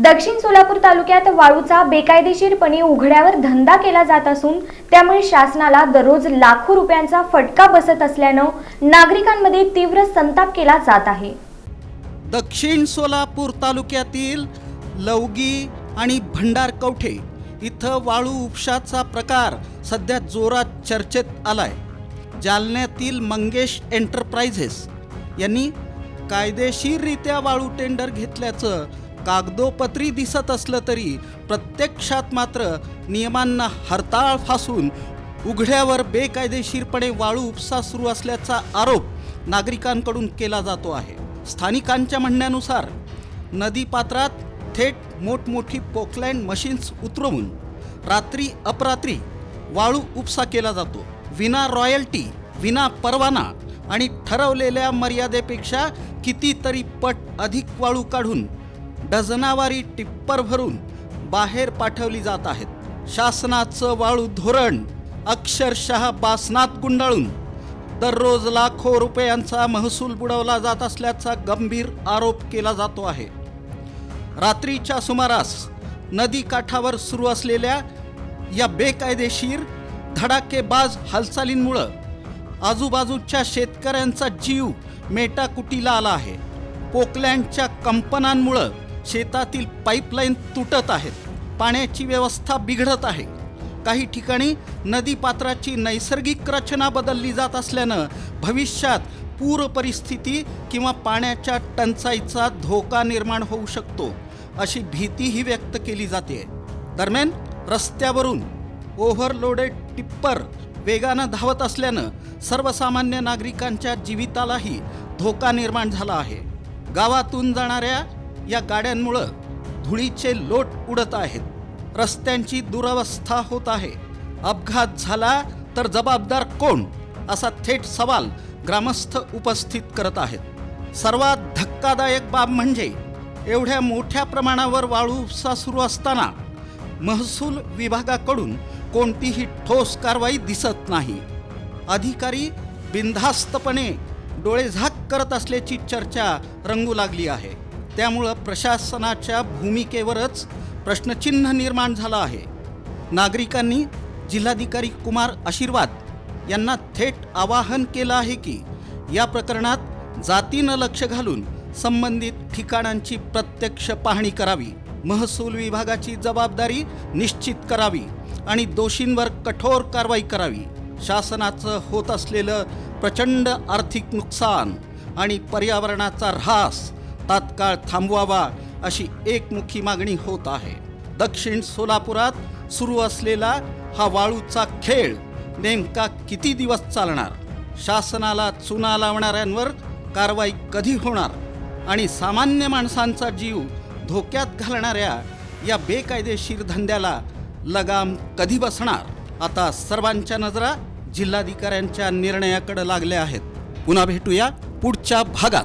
दक्षिण सोलापूर तालुक्यात वाळूचा बेकायदेशीरपणे उघड्यावर धंदा केला जात असून त्यामुळे शासनाला दररोज लाखो रुपयांचा फटका बसत असल्यानं नागरिकांमध्ये तीव्र संताप केला जात आहे। दक्षिण सोलापूर तालुक्यातील लवगी आणि भंडारकवठे इथं वाळू उपशाचा प्रकार सध्या जोरात चर्चेत आलाय। जालन्यातील मंगेश एंटरप्राइजेस यांनी कायदेशीररित्या वाळू टेंडर घेतल्याचं कागदोपत्री दिसत असलं तरी प्रत्यक्षात मात्र नियमांना हरताळ फासून उघड्यावर बेकायदेशीरपणे वाळू उपसा सुरू असल्याचा आरोप नागरिकांकडून केला जातो आहे। स्थानिकांच्या म्हणण्यानुसार नदीपात्रात थेट मोठमोठी पोकलँड मशीन्स उतरवून रात्री अपरात्री वाळू उपसा केला जातो। विना रॉयल्टी, विना परवाना आणि ठरवलेल्या मर्यादेपेक्षा कितीतरी पट अधिक वाळू काढून डझनावारी टिप्पर भरून बाहेर पाठवली जात आहेत। शासनाचं वाळू धोरण अक्षरशः बासनात गुंडाळून दररोज लाखो रुपयांचा महसूल बुडवला जात असल्याचा गंभीर आरोप केला जातो आहे। रात्रीच्या सुमारास नदी काठावर सुरू असलेल्या या बेकायदेशीर धडाकेबाज हालचालींमुळे आजूबाजूच्या शेतकऱ्यांचा जीव मेटाकुटीला आला आहे। पोकलँडच्या कंपनांमुळे शेतातील पाईपलाईन तुटत आहेत, पाण्याची व्यवस्था बिघडत आहे। काही ठिकाणी नदीपात्राची नैसर्गिक रचना बदलली जात असल्यानं भविष्यात पूर परिस्थिती किंवा पाण्याच्या टंचाईचा धोका निर्माण होऊ शकतो अशी भीतीही व्यक्त केली जाते। दरम्यान रस्त्यावरून ओव्हरलोडेड टिप्पर वेगानं धावत असल्यानं सर्वसामान्य नागरिकांच्या जीवितालाही धोका निर्माण झाला आहे। गावातून जाणाऱ्या या गाड्यांमुळे धुळीचे लोट उडत आहेत, रस्त्यांची दुरवस्था होत आहे। अपघात झाला तर जबाबदार कोण असा थेट सवाल ग्रामस्थ उपस्थित करत आहेत। सर्वात धक्कादायक बाब म्हणजे एवढ्या मोठ्या प्रमाणावर वाळू उपसा सुरू असताना महसूल विभागाकडून कोणतीही ठोस कारवाई दिसत नाही। अधिकारी बिनधास्तपणे डोळेझाक करत असल्याची चर्चा रंगू लागली आहे। त्यामुळं प्रशासनाच्या भूमिकेवरच प्रश्नचिन्ह निर्माण झालं आहे। नागरिकांनी जिल्हाधिकारी कुमार आशीर्वाद यांना थेट आवाहन केलं आहे की या प्रकरणात जातीनं लक्ष घालून संबंधित ठिकाणांची प्रत्यक्ष पाहणी करावी, महसूल विभागाची जबाबदारी निश्चित करावी आणि दोषींवर कठोर कारवाई करावी। शासनाचं होत असलेलं प्रचंड आर्थिक नुकसान आणि पर्यावरणाचा ऱ्हास तात्काळ थांबवावा अशी एकमुखी मागणी होत आहे। दक्षिण सोलापुरात सुरू असलेला हा वाळूचा खेळ नेमका किती दिवस चालणार? शासनाला चुना लावणाऱ्यांवर कारवाई कधी होणार आणि सामान्य माणसांचा जीव धोक्यात घालणाऱ्या या बेकायदेशीर धंद्याला लगाम कधी बसणार? आता सर्वांच्या नजरा जिल्हाधिकाऱ्यांच्या निर्णयाकडे लागल्या आहेत। पुन्हा भेटूया पुढच्या भागात।